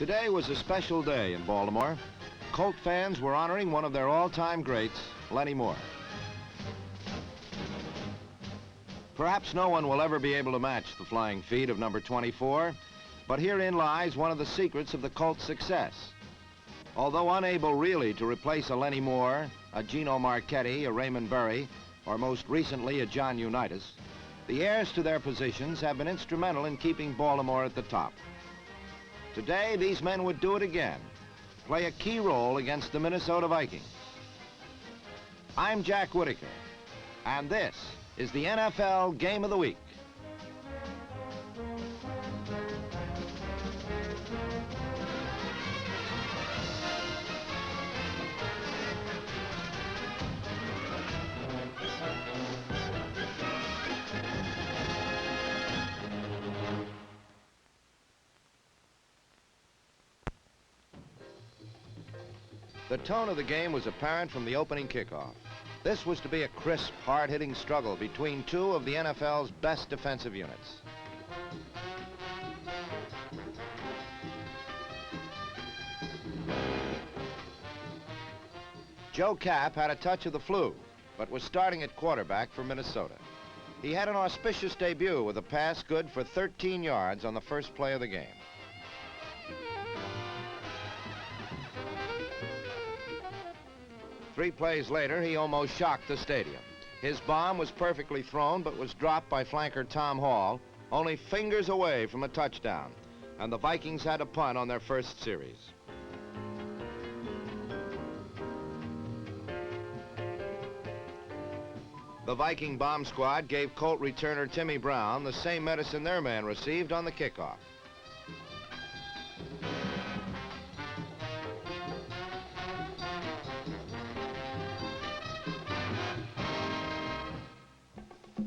Today was a special day in Baltimore. Colt fans were honoring one of their all-time greats, Lenny Moore. Perhaps no one will ever be able to match the flying feet of number 24, but herein lies one of the secrets of the Colts' success. Although unable really to replace a Lenny Moore, a Gino Marchetti, a Raymond Berry, or most recently a John Unitas, the heirs to their positions have been instrumental in keeping Baltimore at the top. Today, these men would do it again, play a key role against the Minnesota Vikings. I'm Jack Whitaker, and this is the NFL Game of the Week. The tone of the game was apparent from the opening kickoff. This was to be a crisp, hard-hitting struggle between two of the NFL's best defensive units. Joe Kapp had a touch of the flu, but was starting at quarterback for Minnesota. He had an auspicious debut with a pass good for 13 yards on the first play of the game. Three plays later, he almost shocked the stadium. His bomb was perfectly thrown, but was dropped by flanker Tom Hall, only fingers away from a touchdown, and the Vikings had a punt on their first series. The Viking bomb squad gave Colt returner Timmy Brown the same medicine their man received on the kickoff.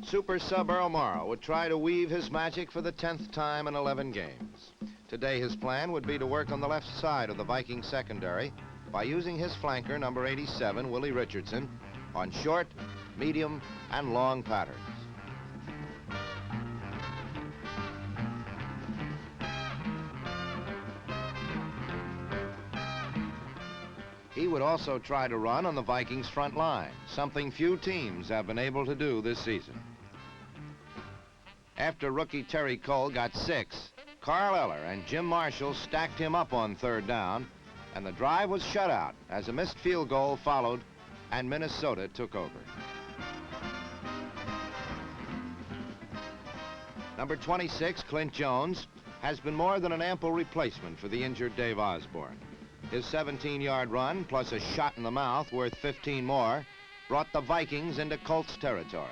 Super sub Earl Morrow would try to weave his magic for the 10th time in 11 games. Today his plan would be to work on the left side of the Viking secondary by using his flanker, number 87, Willie Richardson, on short, medium, and long patterns. He would also try to run on the Vikings' front line, something few teams have been able to do this season. After rookie Terry Cole got 6, Carl Eller and Jim Marshall stacked him up on third down, and the drive was shut out as a missed field goal followed and Minnesota took over. Number 26, Clint Jones, has been more than an ample replacement for the injured Dave Osborne. His 17-yard run, plus a shot in the mouth worth 15 more, brought the Vikings into Colts territory.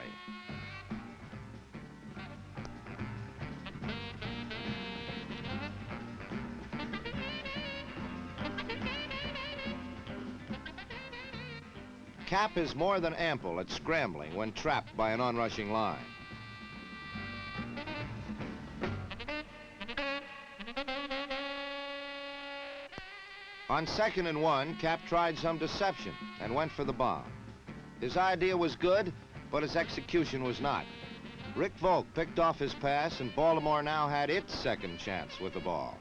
Kapp is more than ample at scrambling when trapped by an onrushing line. On 2nd and 1, Kapp tried some deception and went for the bomb. His idea was good, but his execution was not. Rick Volk picked off his pass, and Baltimore now had its second chance with the ball.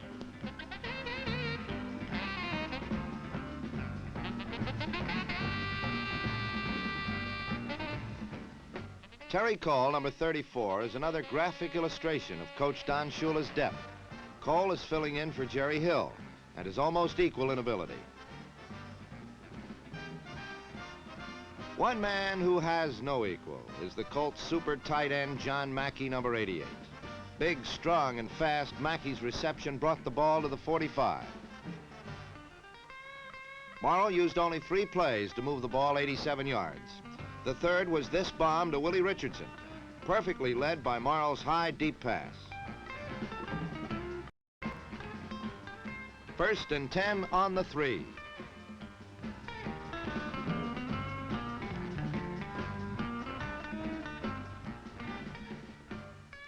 Terry Cole, number 34, is another graphic illustration of Coach Don Shula's depth. Cole is filling in for Jerry Hill and is almost equal in ability. One man who has no equal is the Colts super tight end John Mackey, number 88. Big, strong, and fast, Mackey's reception brought the ball to the 45. Morrow used only 3 plays to move the ball 87 yards. The third was this bomb to Willie Richardson, perfectly led by Morrow's high, deep pass. 1st and 10 on the 3.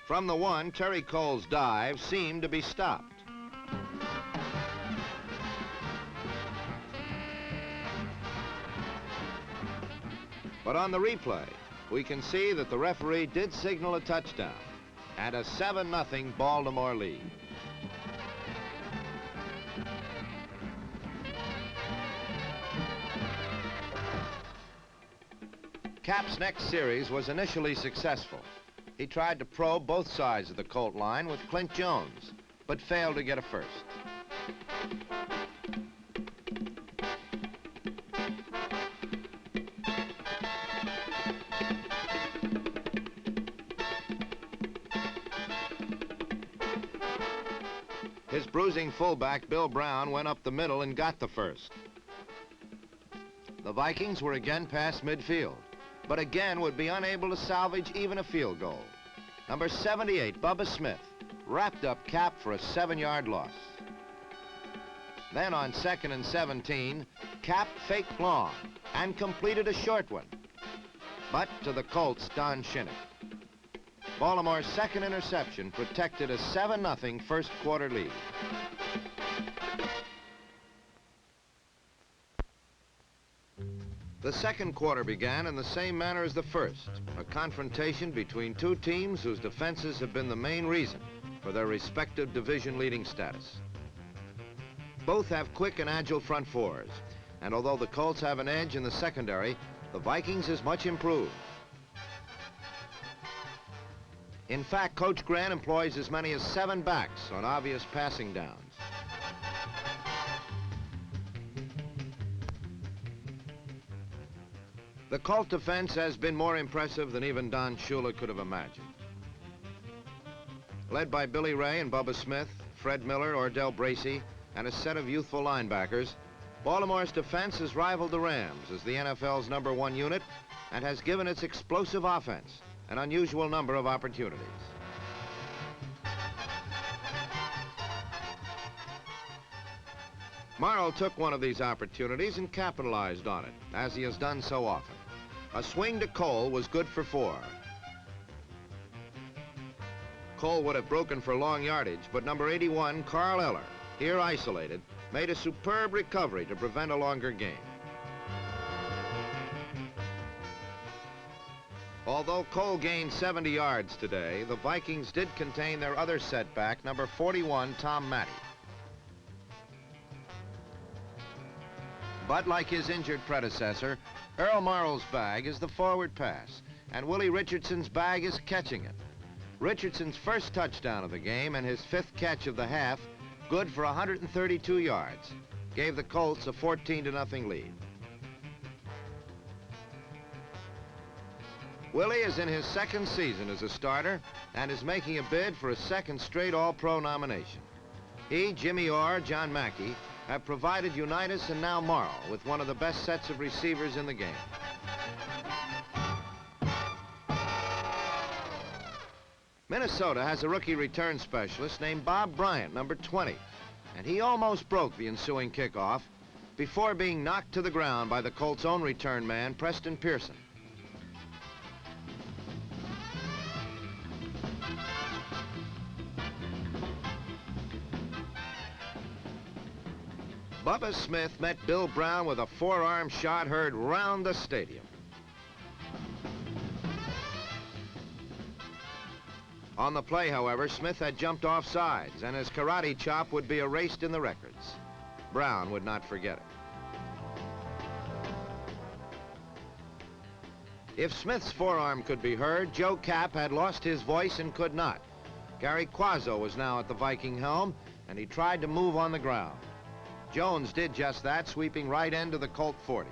From the 1, Terry Cole's dive seemed to be stopped. But on the replay, we can see that the referee did signal a touchdown and a 7-0 Baltimore lead. Cap's next series was initially successful. He tried to probe both sides of the Colt line with Clint Jones, but failed to get a first. His bruising fullback, Bill Brown, went up the middle and got the first. The Vikings were again past midfield, but again would be unable to salvage even a field goal. Number 78, Bubba Smith, wrapped up Cap for a 7-yard loss. Then on 2nd and 17, Cap faked long and completed a short one, but to the Colts' Don Shinnick. Baltimore's second interception protected a 7-0 first quarter lead. The second quarter began in the same manner as the first, a confrontation between two teams whose defenses have been the main reason for their respective division leading status. Both have quick and agile front fours, and although the Colts have an edge in the secondary, the Vikings is much improved. In fact, Coach Grant employs as many as 7 backs on obvious passing downs. The Colt defense has been more impressive than even Don Shula could have imagined. Led by Billy Ray and Bubba Smith, Fred Miller, Ordell Bracey, and a set of youthful linebackers, Baltimore's defense has rivaled the Rams as the NFL's #1 unit and has given its explosive offense an unusual number of opportunities. Morrow took one of these opportunities and capitalized on it, as he has done so often. A swing to Cole was good for 4. Cole would have broken for long yardage, but number 81, Carl Eller, here isolated, made a superb recovery to prevent a longer gain. Although Cole gained 70 yards today, the Vikings did contain their other setback, number 41, Tom Matty. But like his injured predecessor, Earl Morrow's bag is the forward pass, and Willie Richardson's bag is catching it. Richardson's first touchdown of the game and his 5th catch of the half, good for 132 yards, gave the Colts a 14-0 lead. Willie is in his 2nd season as a starter and is making a bid for a 2nd straight All-Pro nomination. He, Jimmy Orr, John Mackey, have provided Unitas and now Morrow with one of the best sets of receivers in the game. Minnesota has a rookie return specialist named Bob Bryant, number 20, and he almost broke the ensuing kickoff before being knocked to the ground by the Colts' own return man, Preston Pearson. Bubba Smith met Bill Brown with a forearm shot heard round the stadium. On the play, however, Smith had jumped off sides, and his karate chop would be erased in the records. Brown would not forget it. If Smith's forearm could be heard, Joe Cap had lost his voice and could not. Gary Quazzo was now at the Viking helm, and he tried to move on the ground. Jones did just that, sweeping right end to the Colt 40.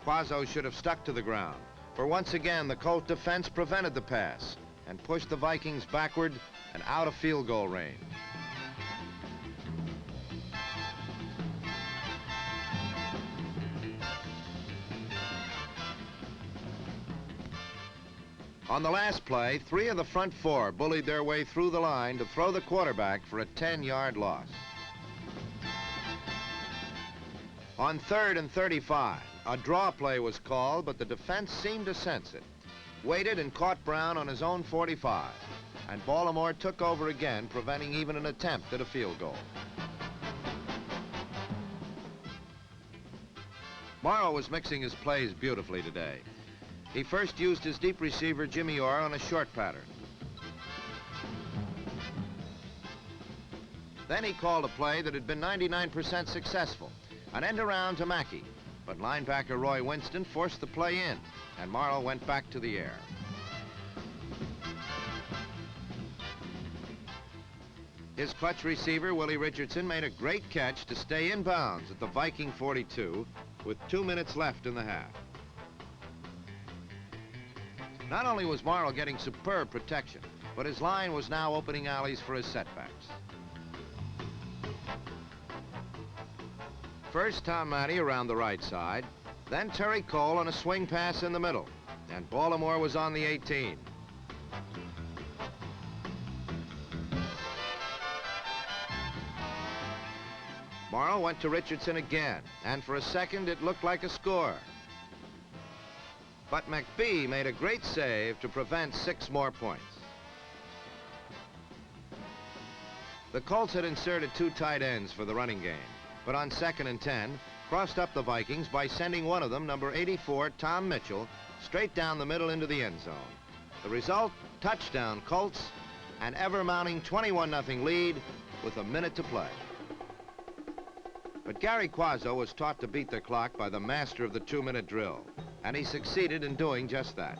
Quazzo should have stuck to the ground, for once again the Colt defense prevented the pass and pushed the Vikings backward and out of field goal range. On the last play, 3 of the front 4 bullied their way through the line to throw the quarterback for a 10-yard loss. On 3rd and 35, a draw play was called, but the defense seemed to sense it. Waited and caught Brown on his own 45, and Baltimore took over again, preventing even an attempt at a field goal. Morrow was mixing his plays beautifully today. He first used his deep receiver, Jimmy Orr, on a short pattern. Then he called a play that had been 99% successful, an end around to Mackey, but linebacker Roy Winston forced the play in, and Morrow went back to the air. His clutch receiver, Willie Richardson, made a great catch to stay in bounds at the Viking 42 with 2 minutes left in the half. Not only was Morrow getting superb protection, but his line was now opening alleys for his setbacks. First Tom Matty around the right side, then Terry Cole on a swing pass in the middle, and Baltimore was on the 18. Morrow went to Richardson again, and for a second it looked like a score. But McBee made a great save to prevent 6 more points. The Colts had inserted 2 tight ends for the running game, but on 2nd and 10, crossed up the Vikings by sending one of them, number 84, Tom Mitchell, straight down the middle into the end zone. The result, touchdown Colts, an ever-mounting 21-0 lead with a minute to play. But Gary Quazzo was taught to beat the clock by the master of the 2-minute drill, and he succeeded in doing just that.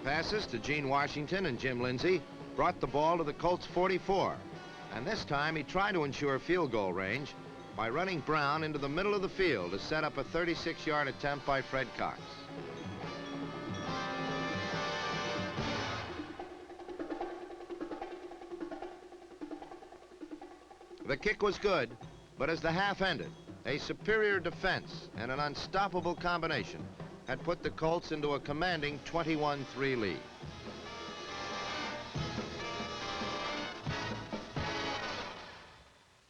Passes to Gene Washington and Jim Lindsay brought the ball to the Colts 44, and this time he tried to ensure field goal range by running Brown into the middle of the field to set up a 36-yard attempt by Fred Cox. The kick was good, but as the half ended, a superior defense and an unstoppable combination had put the Colts into a commanding 21-3 lead.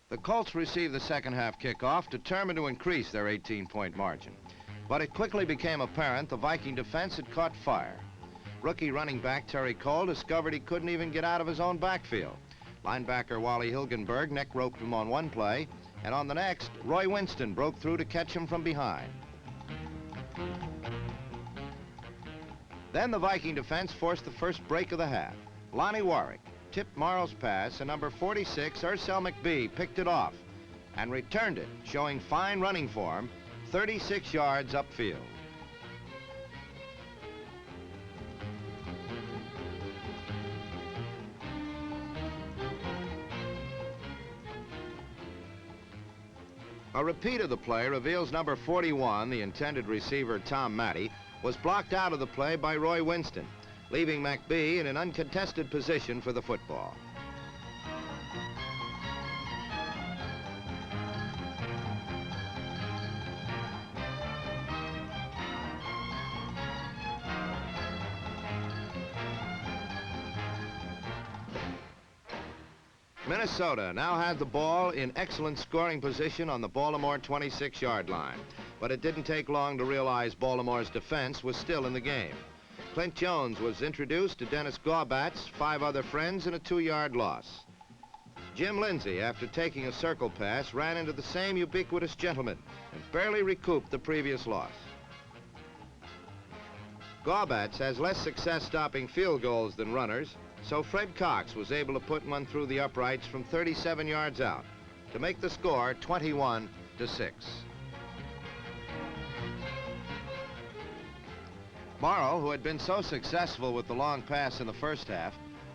The Colts received the second half kickoff, determined to increase their 18-point margin. But it quickly became apparent the Viking defense had caught fire. Rookie running back Terry Cole discovered he couldn't even get out of his own backfield. Linebacker Wally Hilgenberg neck roped him on one play, and on the next, Roy Winston broke through to catch him from behind. Then the Viking defense forced the first break of the half. Lonnie Warwick tipped Morrow's pass, and number 46, Ursel McBee, picked it off and returned it, showing fine running form, 36 yards upfield. A repeat of the play reveals number 41, the intended receiver Tom Matty, was blocked out of the play by Roy Winston, leaving McBee in an uncontested position for the football. Minnesota now had the ball in excellent scoring position on the Baltimore 26-yard line, but it didn't take long to realize Baltimore's defense was still in the game. Clint Jones was introduced to Dennis Gorbat's 5 other friends in a 2-yard loss. Jim Lindsay, after taking a circle pass, ran into the same ubiquitous gentleman and barely recouped the previous loss. Gorbat's has less success stopping field goals than runners, so Fred Cox was able to put one through the uprights from 37 yards out to make the score 21-6. Morrow, who had been so successful with the long pass in the first half,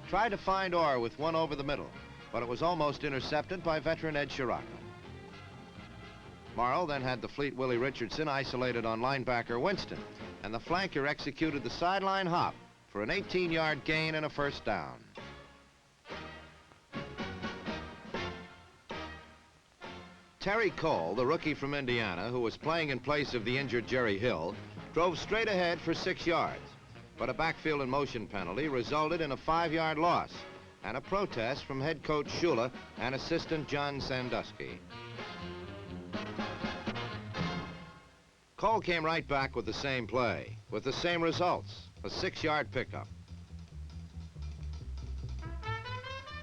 tried to find Orr with one over the middle, but it was almost intercepted by veteran Ed Scirocco. Morrow then had the fleet Willie Richardson isolated on linebacker Winston, and the flanker executed the sideline hop for an 18-yard gain and a first down. Terry Cole, the rookie from Indiana, who was playing in place of the injured Jerry Hill, drove straight ahead for 6 yards, but a backfield and motion penalty resulted in a 5-yard loss and a protest from head coach Shula and assistant John Sandusky. Cole came right back with the same play, with the same results, a 6-yard pickup.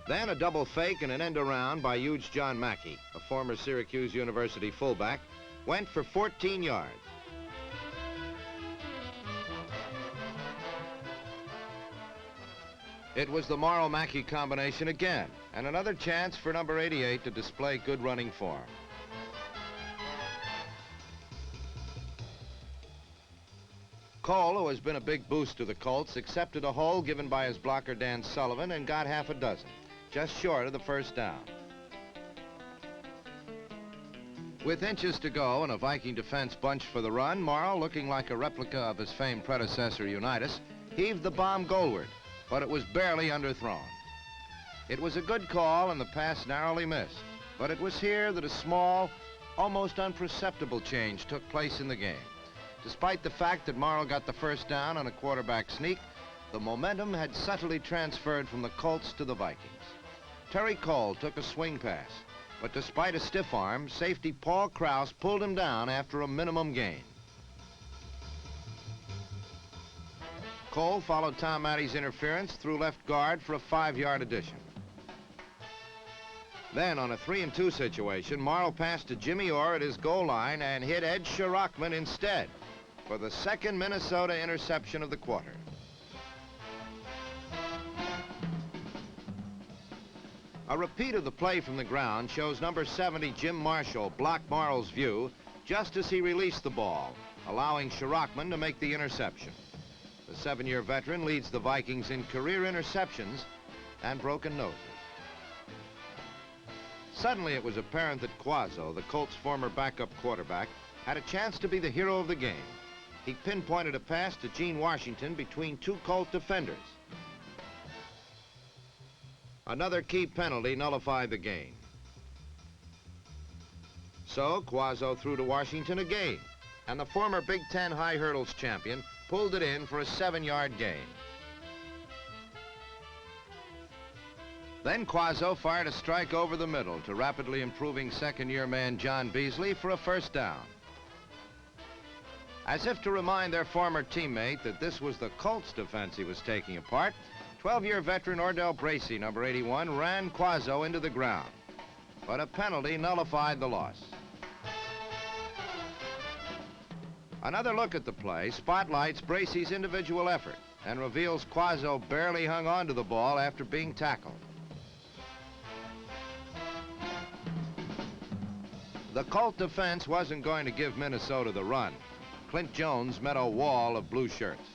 Then a double fake and an end around by huge John Mackey, a former Syracuse University fullback, went for 14 yards, It was the Morrow-Mackey combination again, and another chance for number 88 to display good running form. Cole, who has been a big boost to the Colts, accepted a hole given by his blocker Dan Sullivan and got half a dozen, just short of the first down. With inches to go and a Viking defense bunched for the run, Morrow, looking like a replica of his famed predecessor Unitas, heaved the bomb goalward, but it was barely underthrown. It was a good call and the pass narrowly missed, but it was here that a small, almost imperceptible change took place in the game. Despite the fact that Morrow got the first down on a quarterback sneak, the momentum had subtly transferred from the Colts to the Vikings. Terry Cole took a swing pass, but despite a stiff arm, safety Paul Krause pulled him down after a minimum gain. Cole followed Tom Matty's interference through left guard for a 5-yard addition. Then, on a 3-and-2 situation, Morrow passed to Jimmy Orr at his goal line and hit Ed Shirachman instead for the second Minnesota interception of the quarter. A repeat of the play from the ground shows number 70 Jim Marshall block Morrow's view just as he released the ball, allowing Shirachman to make the interception. The 7-year veteran leads the Vikings in career interceptions and broken noses. Suddenly it was apparent that Quazzo, the Colts' former backup quarterback, had a chance to be the hero of the game. He pinpointed a pass to Gene Washington between two Colt defenders. Another key penalty nullified the gain. So Quazzo threw to Washington again, and the former Big Ten high hurdles champion pulled it in for a 7-yard gain. Then Quazzo fired a strike over the middle to rapidly improving second-year man John Beasley for a first down. As if to remind their former teammate that this was the Colts defense he was taking apart, 12-year veteran Ordell Bracey, number 81, ran Quazzo into the ground. But a penalty nullified the loss. Another look at the play spotlights Bracey's individual effort and reveals Quazzo barely hung on to the ball after being tackled. The Colt defense wasn't going to give Minnesota the run. Clint Jones met a wall of blue shirts.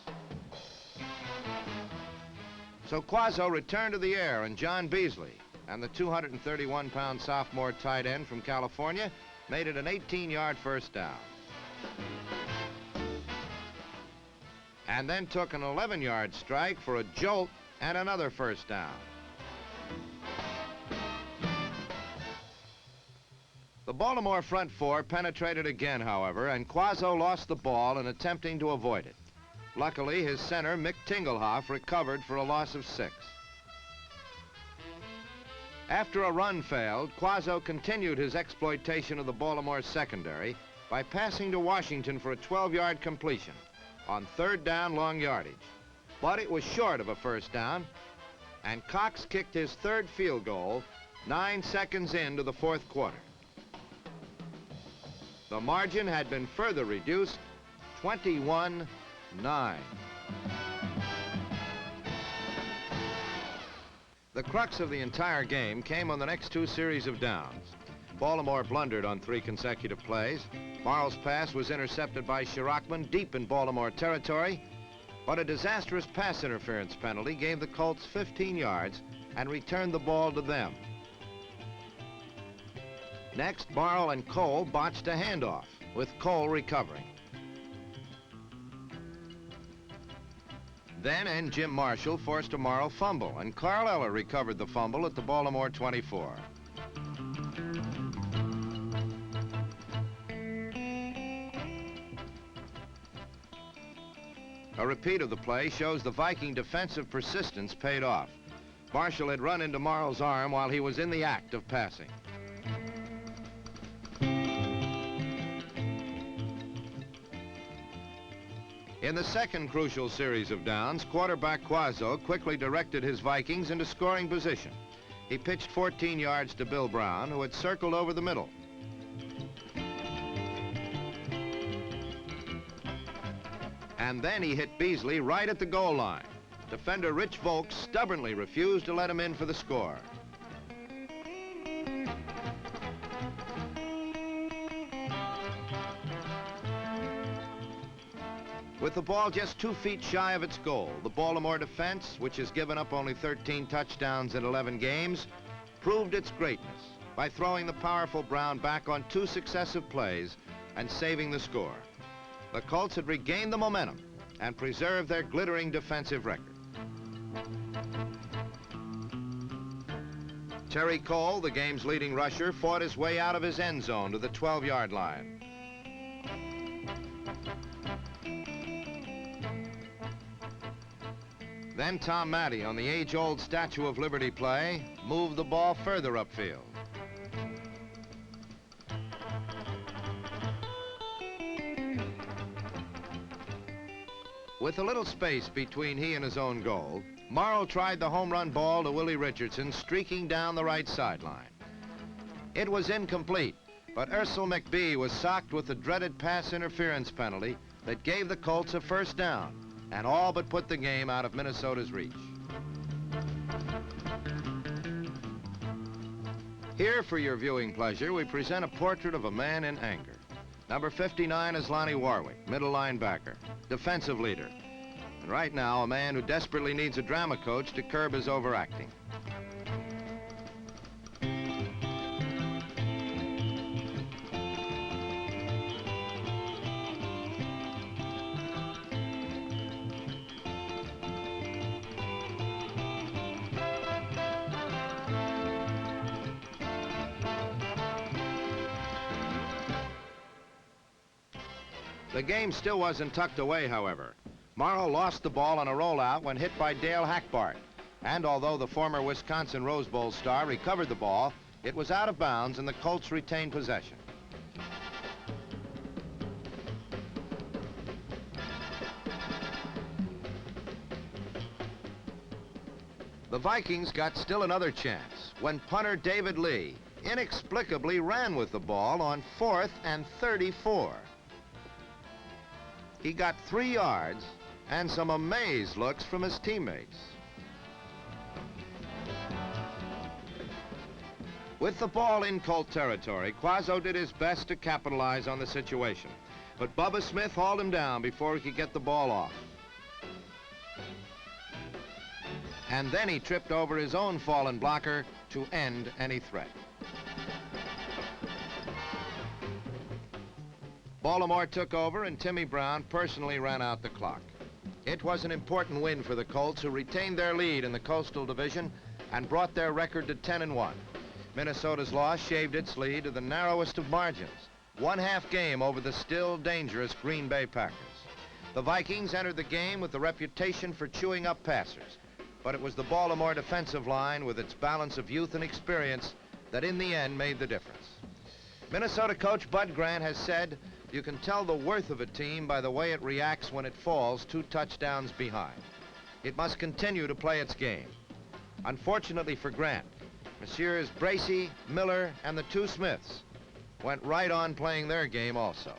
So Quazzo returned to the air, and John Beasley and the 231-pound sophomore tight end from California made it an 18-yard first down. And then took an 11-yard strike for a jolt and another first down. The Baltimore front four penetrated again, however, and Quazzo lost the ball in attempting to avoid it. Luckily, his center, Mick Tingelhoff, recovered for a loss of 6. After a run failed, Quazzo continued his exploitation of the Baltimore secondary by passing to Washington for a 12-yard completion on 3rd down long yardage. But it was short of a first down, and Cox kicked his 3rd field goal 9 seconds into the 4th quarter. The margin had been further reduced, 21-9. The crux of the entire game came on the next 2 series of downs. Baltimore blundered on 3 consecutive plays. Morrow's pass was intercepted by Shirachman deep in Baltimore territory, but a disastrous pass interference penalty gave the Colts 15 yards and returned the ball to them. Next, Morrow and Cole botched a handoff, with Cole recovering. Then Jim Marshall forced a Morrow fumble, and Carl Eller recovered the fumble at the Baltimore 24. A repeat of the play shows the Viking defensive persistence paid off. Marshall had run into Morrow's arm while he was in the act of passing. In the second crucial series of downs, quarterback Quazzo quickly directed his Vikings into scoring position. He pitched 14 yards to Bill Brown, who had circled over the middle. And then he hit Beasley right at the goal line. Defender Rich Volk stubbornly refused to let him in for the score. With the ball just 2 feet shy of its goal, the Baltimore defense, which has given up only 13 touchdowns in 11 games, proved its greatness by throwing the powerful Brown back on 2 successive plays and saving the score. The Colts had regained the momentum and preserved their glittering defensive record. Terry Cole, the game's leading rusher, fought his way out of his end zone to the 12-yard line. Then Tom Matty, on the age-old Statue of Liberty play, moved the ball further upfield. With a little space between he and his own goal, Morrow tried the home run ball to Willie Richardson, streaking down the right sideline. It was incomplete, but Ursel McBee was socked with the dreaded pass interference penalty that gave the Colts a first down and all but put the game out of Minnesota's reach. Here, for your viewing pleasure, we present a portrait of a man in anger. Number 59 is Lonnie Warwick, middle linebacker, defensive leader. And right now, a man who desperately needs a drama coach to curb his overacting. The game still wasn't tucked away, however. Morrow lost the ball on a rollout when hit by Dale Hackbart. And although the former Wisconsin Rose Bowl star recovered the ball, it was out of bounds and the Colts retained possession. The Vikings got still another chance when punter David Lee inexplicably ran with the ball on 4th and 34. He got 3 yards and some amazed looks from his teammates. With the ball in Colt territory, Quazzo did his best to capitalize on the situation, but Bubba Smith hauled him down before he could get the ball off. And then he tripped over his own fallen blocker to end any threat. Baltimore took over and Timmy Brown personally ran out the clock. It was an important win for the Colts, who retained their lead in the Coastal Division and brought their record to 10-1. Minnesota's loss shaved its lead to the narrowest of margins, 1/2 game over the still dangerous Green Bay Packers. The Vikings entered the game with the reputation for chewing up passers, but it was the Baltimore defensive line with its balance of youth and experience that in the end made the difference. Minnesota coach Bud Grant has said, "You can tell the worth of a team by the way it reacts when it falls 2 touchdowns behind. It must continue to play its game." Unfortunately for Grant, Messieurs Bracey, Miller, and the 2 Smiths went right on playing their game also.